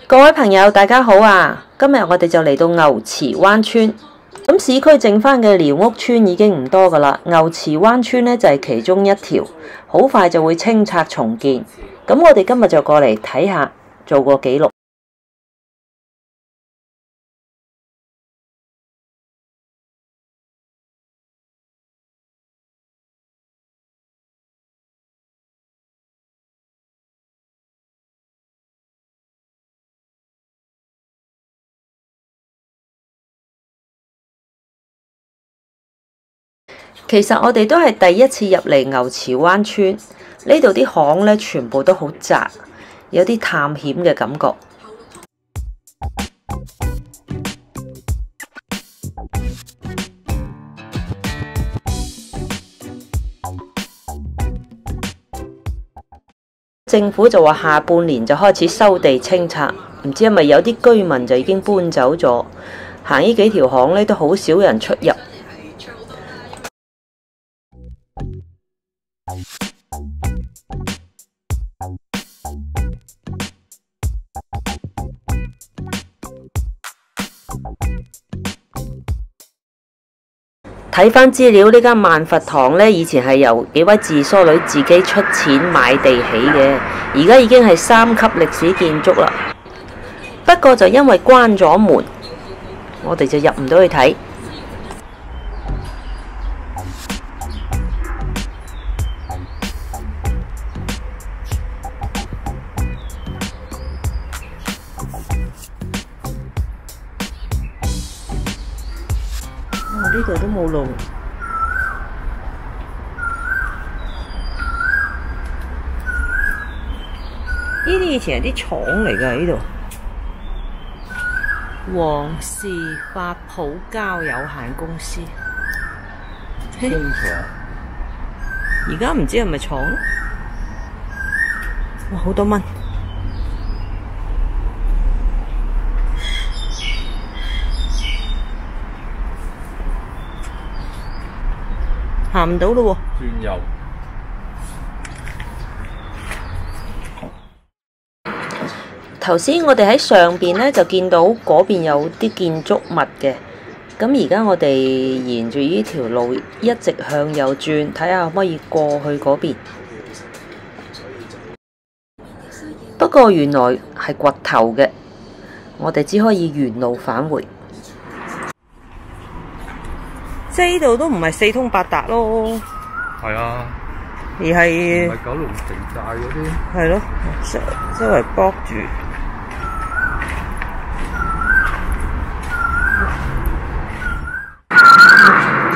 各位朋友，大家好啊！今日我哋就嚟到牛池灣村。咁市區剩翻嘅寮屋村已經唔多噶啦，牛池灣村呢就係其中一條，好快就會清拆重建。咁我哋今日就過嚟睇下，做個記錄。其實我哋都係第一次入嚟牛池灣村，呢度啲巷呢全部都好窄，有啲探險嘅感覺。政府就話下半年就開始收地清拆，唔知係咪有啲居民就已經搬走咗，行呢幾條巷呢都好少人出入。睇返資料，呢間萬佛堂呢，以前係由幾位自梳女自己出錢買地起嘅，而家已經係3級歷史建築啦。不過就因為關咗門，我哋就入唔到去睇。呢度都冇路。呢啲以前係啲廠嚟㗎，呢度。黃氏發泡膠有限公司。工廠。而家唔知係咪廠？哇，好多蚊。行唔到咯喎！轉右。頭先我哋喺上邊呢，就見到嗰邊有啲建築物嘅，咁而家我哋沿住呢條路一直向右轉，睇下可唔可以過去嗰邊。不過原來係掘頭嘅，我哋只可以原路返回。即係呢度都唔係四通八達咯，係啊，而係唔係九龍城寨嗰啲，係咯，周圍駁住。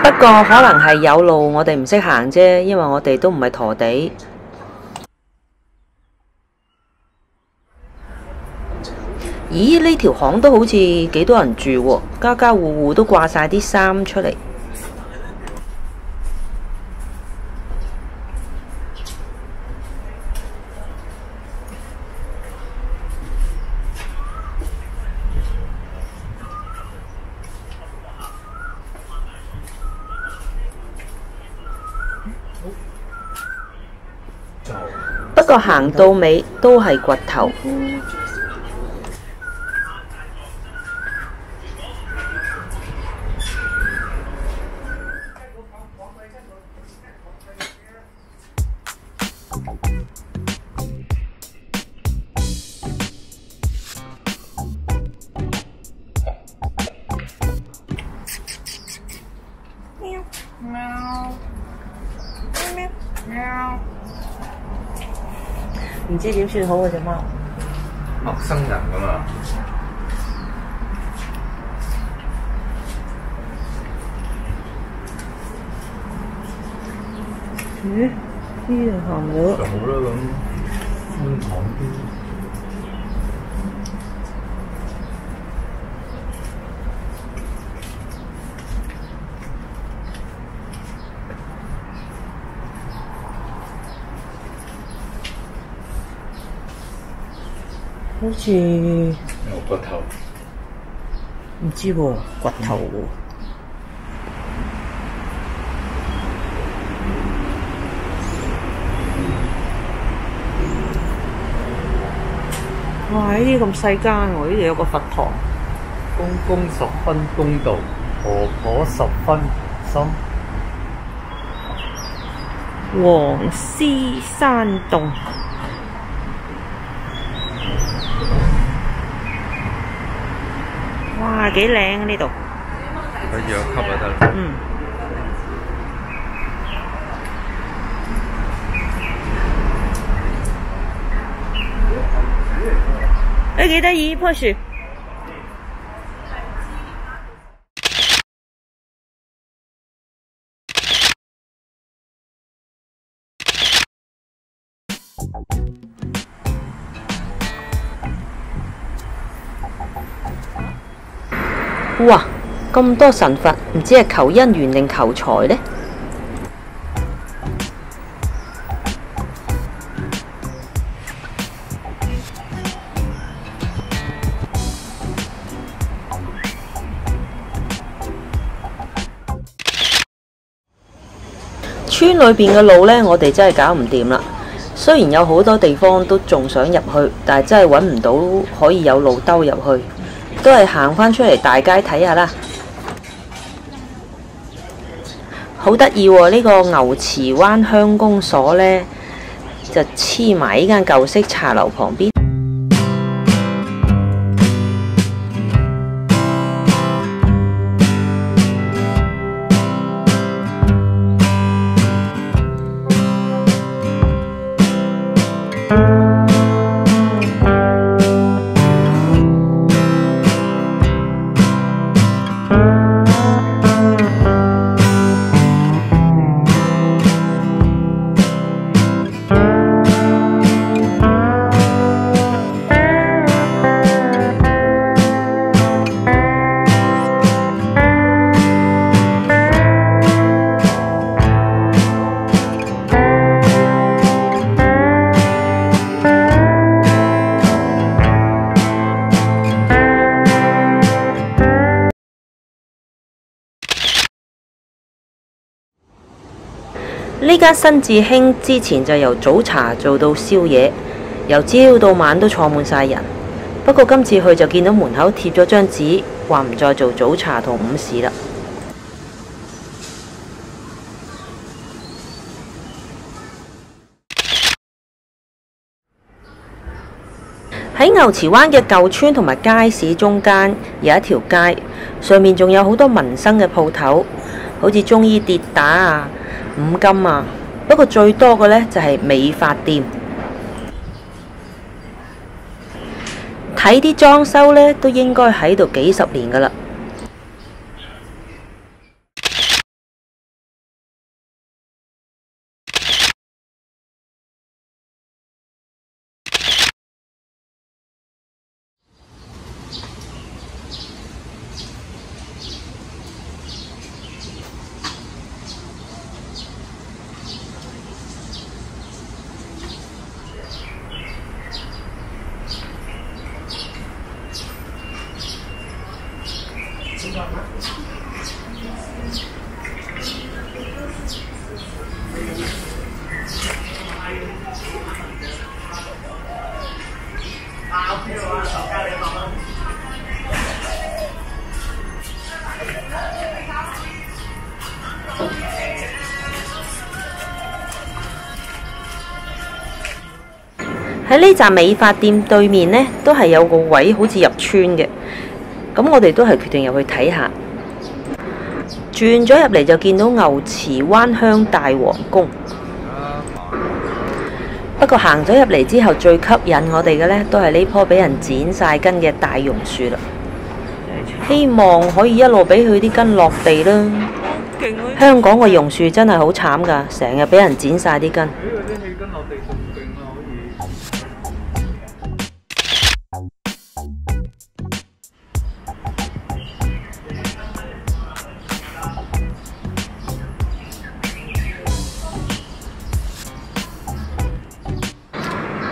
不過可能係有路我哋唔識行啫，因為我哋都唔係陀地。咦？呢條巷都好似幾多人住喎，家家戶戶都掛晒啲衫出嚟。不過行到尾都係掘頭。唔知點算好啊隻貓。陌生人㗎嘛。咦？呢度行唔到。就好啦咁，寬敞啲。好似有骨頭，唔知喎，骨頭喎。哇！呢啲咁細間喎，呢度有個佛堂。公公十分公道，婆婆十分心。黃絲山洞。哇！幾靚啊呢度。佢氧級就得啦。嗯。誒幾得意棵樹。哇！咁多神佛，唔知係求姻緣定求財呢？村裏邊嘅路呢，我哋真係搞唔掂啦。雖然有好多地方都仲想入去，但係真係揾唔到可以有路兜入去，都係行返出嚟大街睇下啦。好得意喎！呢個牛池灣鄉公所呢，就黐埋呢間舊式茶樓旁邊。呢間新智興之前就由早茶做到宵夜，由朝到晚都坐滿晒人。不過今次去就見到門口貼咗張紙，話唔再做早茶同午市啦。喺牛池灣嘅舊村同埋街市中間有一條街，上面仲有好多民生嘅鋪頭，好似中醫跌打啊、五金啊。不過最多嘅呢，就係美髮店，睇啲裝修呢，都應該喺度幾十年㗎喇。喺呢站美髮店對面呢，都係有個位好似入村嘅，咁我哋都係決定入去睇下。轉咗入嚟就見到牛池灣鄉大皇宮。不過行咗入嚟之後，最吸引我哋嘅呢，都係呢棵俾人剪晒根嘅大榕樹啦。希望可以一路俾佢啲根落地啦。香港個榕樹真係好慘㗎，成日俾人剪晒啲根。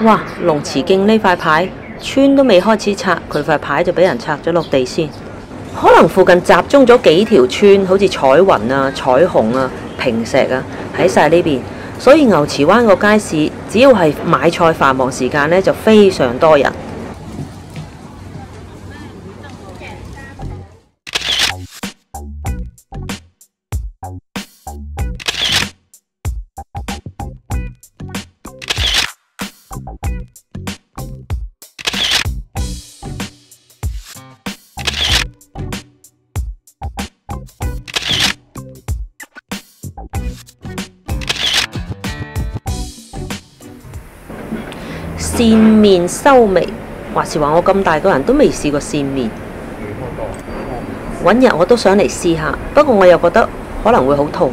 哇！龍池徑呢塊牌，村都未開始拆，佢塊牌就俾人拆咗落地先。可能附近集中咗幾條村，好似彩雲啊、彩虹啊、坪石啊，喺晒呢邊。所以牛池灣個街市，只要係買菜繁忙時間呢，就非常多人。扇面收眉，話時話我咁大個人都未試過扇面，揾日我都想嚟試下，不過我又覺得可能會好痛。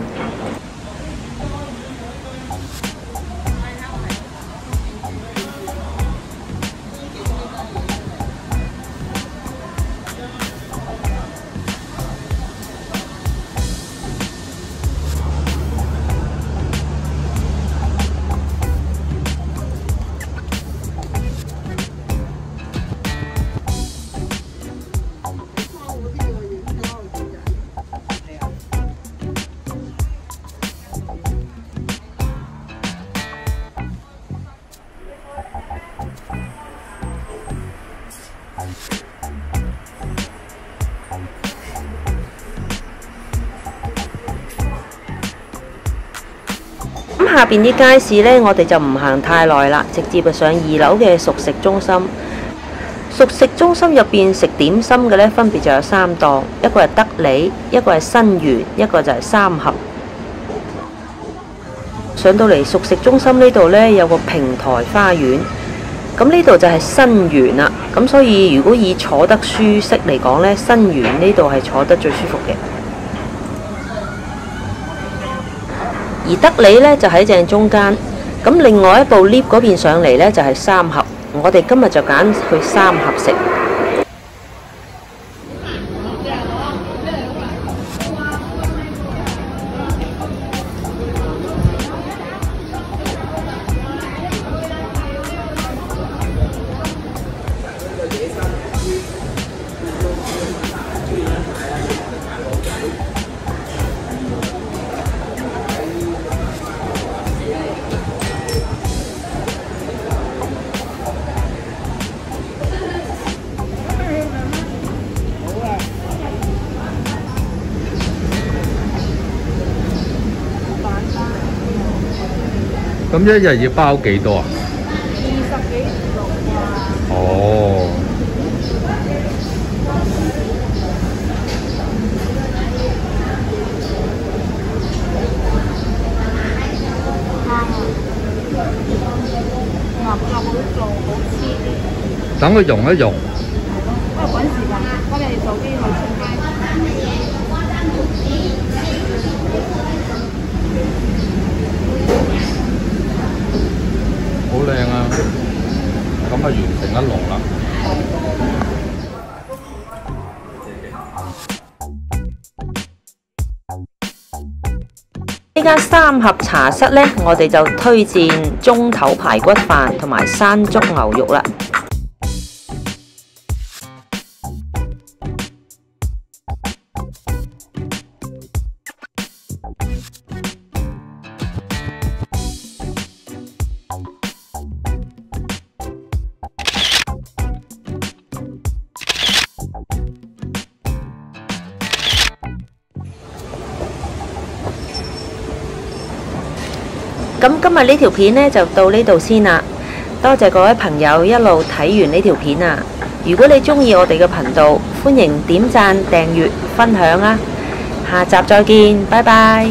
咁下邊啲街市呢，我哋就唔行太耐啦，直接就上2樓嘅熟食中心。熟食中心入邊食點心嘅呢，分別就有3檔，一個係德利，一個係新源，一個就係三合。上到嚟熟食中心呢度呢，有個平台花園，咁呢度就係新源啦。咁所以如果以坐得舒適嚟講呢，新源呢度係坐得最舒服嘅。而德利呢，就喺正中間，咁另外一部 lift 嗰邊上嚟呢，就係三合，我哋今日就揀去三合食。咁一日要包幾多啊20幾條啊！哦，啱啊！鴨好做，好黐啲。等佢溶一溶。因為趕時間，我哋早啲去出街。好靚啊！咁啊完成一籠啦。呢間三合茶室呢，我哋就推薦中頭排骨飯同埋山竹牛肉啦。咁今日呢條片呢，就到呢度先啦，多謝各位朋友一路睇完呢條片啊！如果你鍾意我哋嘅頻道，歡迎點讚、訂閱、分享啊！下集再見，拜拜。